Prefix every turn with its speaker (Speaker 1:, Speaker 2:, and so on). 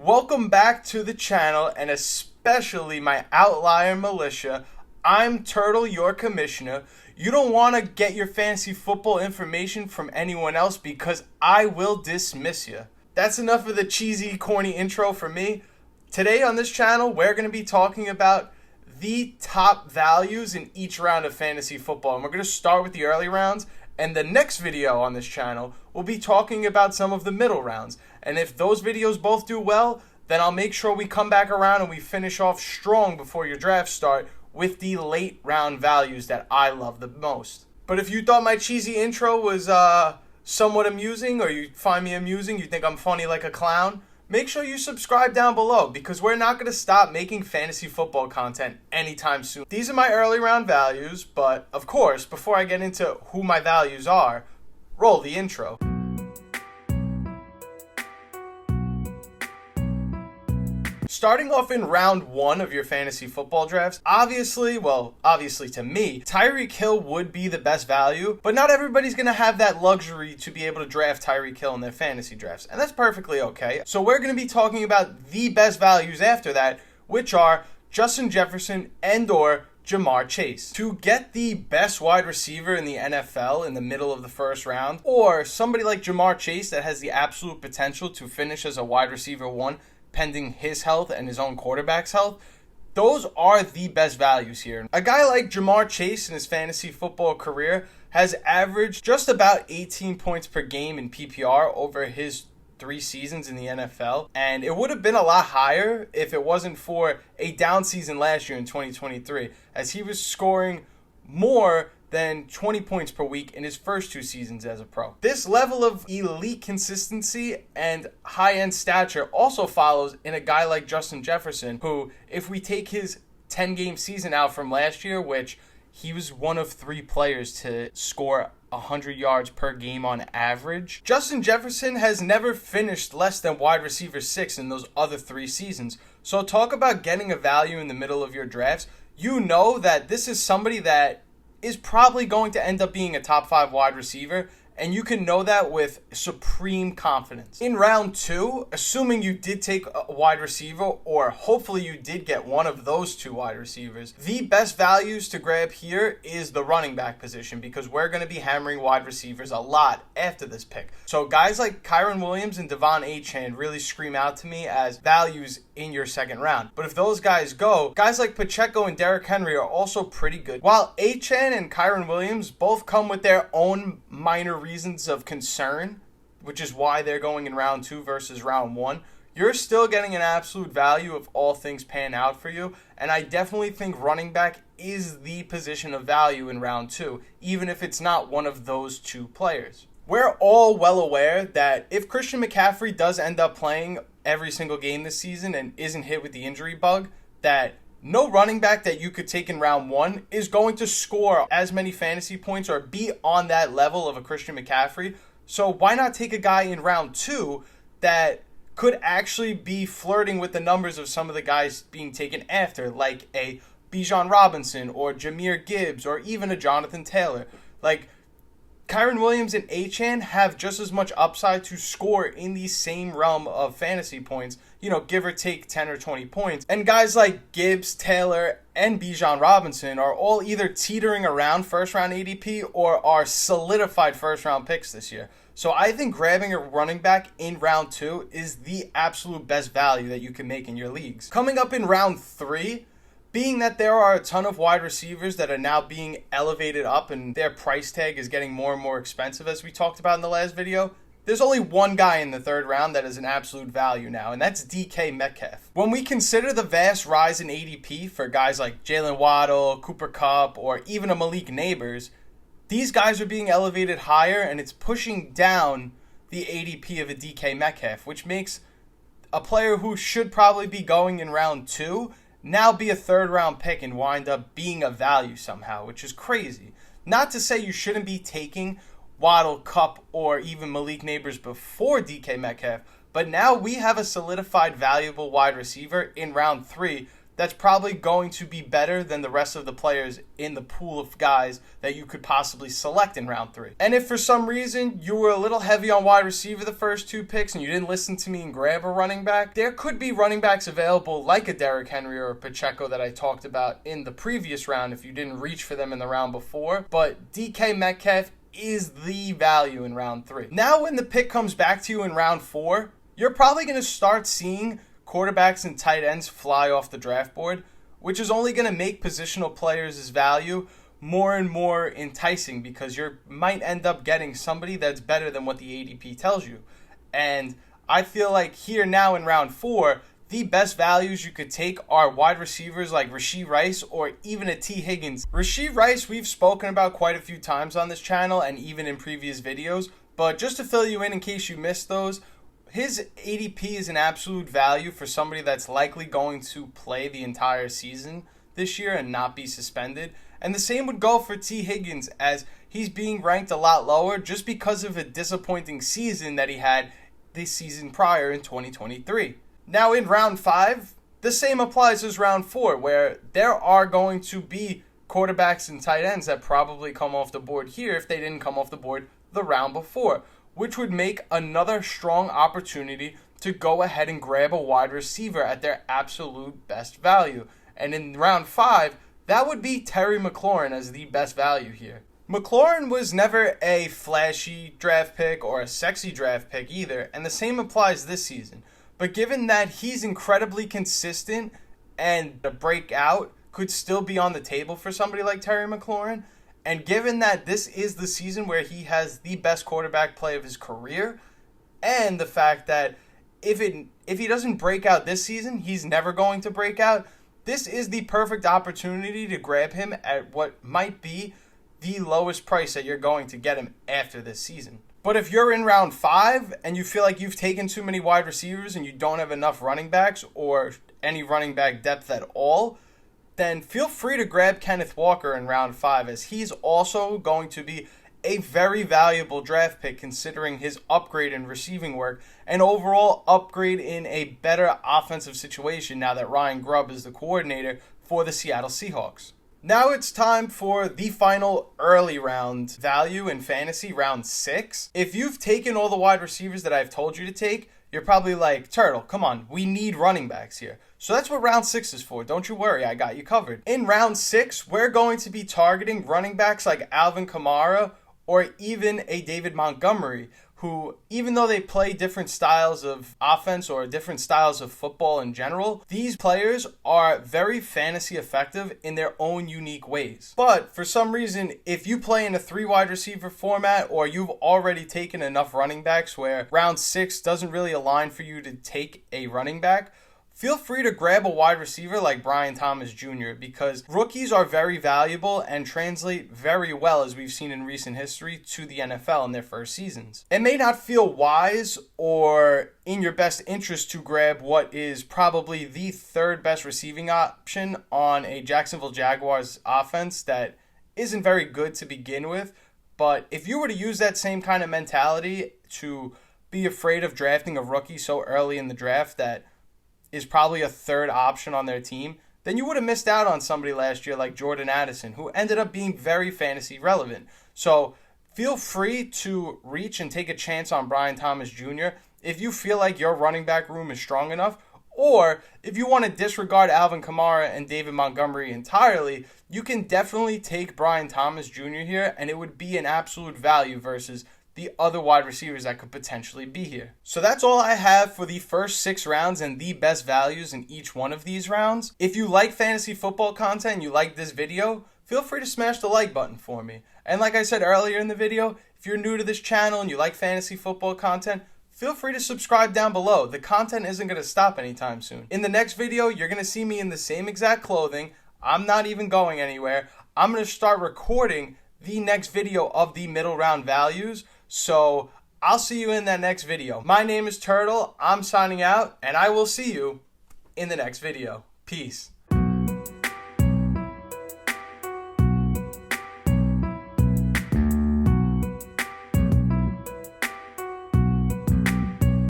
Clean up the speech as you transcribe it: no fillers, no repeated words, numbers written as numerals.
Speaker 1: Welcome back to the channel, and especially my Outlier militia. I'm Turtle, your commissioner. You don't want to get your fantasy football information from anyone else because I will dismiss you. That's enough of the cheesy, corny intro for me. Today on this channel, we're going to be talking about the top values in each round of fantasy football. And we're going to start with the early rounds. And the next video on this channel will be talking about some of the middle rounds. And if those videos both do well, then I'll make sure we come back around and we finish off strong before your draft start with the late round values that I love the most. But if you thought my cheesy intro was somewhat amusing, or you find me amusing, you think I'm funny like a clown, make sure you subscribe down below because we're not going to stop making fantasy football content anytime soon. These are my early round values, but of course, before I get into who my values are, roll the intro. Starting off in round one of your fantasy football drafts, obviously to me, Tyreek Hill would be the best value, but not everybody's going to have that luxury to be able to draft Tyreek Hill in their fantasy drafts, and that's perfectly okay. So we're going to be talking about the best values after that, which are Justin Jefferson and or Jamar Chase. To get the best wide receiver in the NFL in the middle of the first round, or somebody like Jamar Chase that has the absolute potential to finish as a wide receiver one, pending his health and his own quarterback's health, those are the best values here. A guy like Jamar Chase in his fantasy football career has averaged just about 18 points per game in PPR over his 3 seasons in the NFL, and it would have been a lot higher if it wasn't for a down season last year in 2023, as he was scoring more than 20 points per week in his first 2 seasons as a pro. This level of elite consistency and high-end stature also follows in a guy like Justin Jefferson, who, if we take his 10-game season out from last year, which he was one of 3 players to score 100 yards per game on average, Justin Jefferson has never finished less than wide receiver 6 in those other 3 seasons. So talk about getting a value in the middle of your drafts. You know that this is somebody that is probably going to end up being a top 5 wide receiver, and you can know that with supreme confidence. In round 2, assuming you did take a wide receiver, or hopefully you did get one of those 2 wide receivers, the best values to grab here is the running back position, because we're going to be hammering wide receivers a lot after this pick. So guys like Kyren and Devon Achane really scream out to me as values in your second round. But if those guys go, guys like Pacheco and Derrick Henry are also pretty good. While Achane and Kyren both come with their own minor reasons of concern, which is why they're going in round 2 versus round 1, you're still getting an absolute value if all things pan out for you. And I definitely think running back is the position of value in round 2, even if it's not one of those 2 players. We're all well aware that if Christian McCaffrey does end up playing every single game this season and isn't hit with the injury bug, that no running back that you could take in round 1 is going to score as many fantasy points or be on that level of a Christian McCaffrey. So why not take a guy in round 2 that could actually be flirting with the numbers of some of the guys being taken after, like a Bijan Robinson or Jahmyr Gibbs or even a Jonathan Taylor? Like, Kyren and Achane have just as much upside to score in the same realm of fantasy points, give or take 10 or 20 points. And guys like Gibbs, Taylor, and Bijan Robinson are all either teetering around first-round ADP or are solidified first-round picks this year. So I think grabbing a running back in round 2 is the absolute best value that you can make in your leagues. Coming up in round 3, being that there are a ton of wide receivers that are now being elevated up and their price tag is getting more and more expensive, as we talked about in the last video, there's only one guy in the 3rd round that is an absolute value now, and that's DK Metcalf. When we consider the vast rise in ADP for guys like Jalen Waddle, Cooper Kupp, or even a Malik Neighbors, these guys are being elevated higher, and it's pushing down the ADP of a DK Metcalf, which makes a player who should probably be going in round 2 now be a 3rd round pick and wind up being a value somehow, which is crazy. Not to say you shouldn't be taking Waddle, Kupp, or even Malik Neighbors before DK Metcalf, but now we have a solidified valuable wide receiver in round 3 that's probably going to be better than the rest of the players in the pool of guys that you could possibly select in round 3. And if for some reason you were a little heavy on wide receiver the first 2 picks and you didn't listen to me and grab a running back, there could be running backs available like a Derrick Henry or a Pacheco that I talked about in the previous round if you didn't reach for them in the round before. But DK Metcalf is the value in round 3. Now when the pick comes back to you in round 4, you're probably going to start seeing quarterbacks and tight ends fly off the draft board, which is only going to make positional players' value more and more enticing because you might end up getting somebody that's better than what the ADP tells you. And I feel like here now in round 4, the best values you could take are wide receivers like Rashee Rice or even a T. Higgins. Rashee Rice we've spoken about quite a few times on this channel and even in previous videos, but just to fill you in case you missed those, his ADP is an absolute value for somebody that's likely going to play the entire season this year and not be suspended. And the same would go for T. Higgins, as he's being ranked a lot lower just because of a disappointing season that he had this season prior in 2023. Now in round 5, the same applies as round 4, where there are going to be quarterbacks and tight ends that probably come off the board here if they didn't come off the board the round before, which would make another strong opportunity to go ahead and grab a wide receiver at their absolute best value. And in round 5, that would be Terry McLaurin as the best value here. McLaurin was never a flashy draft pick or a sexy draft pick either, and the same applies this season. But given that he's incredibly consistent and the breakout could still be on the table for somebody like Terry McLaurin, and given that this is the season where he has the best quarterback play of his career, and the fact that if he doesn't break out this season, he's never going to break out, this is the perfect opportunity to grab him at what might be the lowest price that you're going to get him after this season. But if you're in round 5 and you feel like you've taken too many wide receivers and you don't have enough running backs or any running back depth at all, then feel free to grab Kenneth Walker in round 5, as he's also going to be a very valuable draft pick considering his upgrade in receiving work and overall upgrade in a better offensive situation now that Ryan Grubb is the coordinator for the Seattle Seahawks. Now it's time for the final early round value in fantasy, round 6. If you've taken all the wide receivers that I've told you to take, you're probably like, Turtle, come on, we need running backs here. So that's what round 6 is for. Don't you worry, I got you covered. In round 6, we're going to be targeting running backs like Alvin Kamara or even a David Montgomery, who, even though they play different styles of offense or different styles of football in general, these players are very fantasy effective in their own unique ways. But for some reason, if you play in a 3 wide receiver format or you've already taken enough running backs where round 6 doesn't really align for you to take a running back, feel free to grab a wide receiver like Brian Thomas Jr. because rookies are very valuable and translate very well, as we've seen in recent history, to the NFL in their first seasons. It may not feel wise or in your best interest to grab what is probably the 3rd best receiving option on a Jacksonville Jaguars offense that isn't very good to begin with, but if you were to use that same kind of mentality to be afraid of drafting a rookie so early in the draft that is probably a 3rd option on their team, then you would have missed out on somebody last year like Jordan Addison, who ended up being very fantasy relevant. So feel free to reach and take a chance on Brian Thomas Jr. if you feel like your running back room is strong enough, or if you want to disregard Alvin Kamara and David Montgomery entirely, you can definitely take Brian Thomas Jr. here, and it would be an absolute value versus the other wide receivers that could potentially be here. So that's all I have for the first 6 rounds and the best values in each one of these rounds. If you like fantasy football content and you like this video, feel free to smash the like button for me. And like I said earlier in the video, if you're new to this channel and you like fantasy football content, feel free to subscribe down below. The content isn't going to stop anytime soon. In the next video, you're going to see me in the same exact clothing. I'm not even going anywhere. I'm going to start recording the next video of the middle round values. So I'll see you in that next video. My name is Turtle. I'm signing out, and I will see you in the next video. Peace.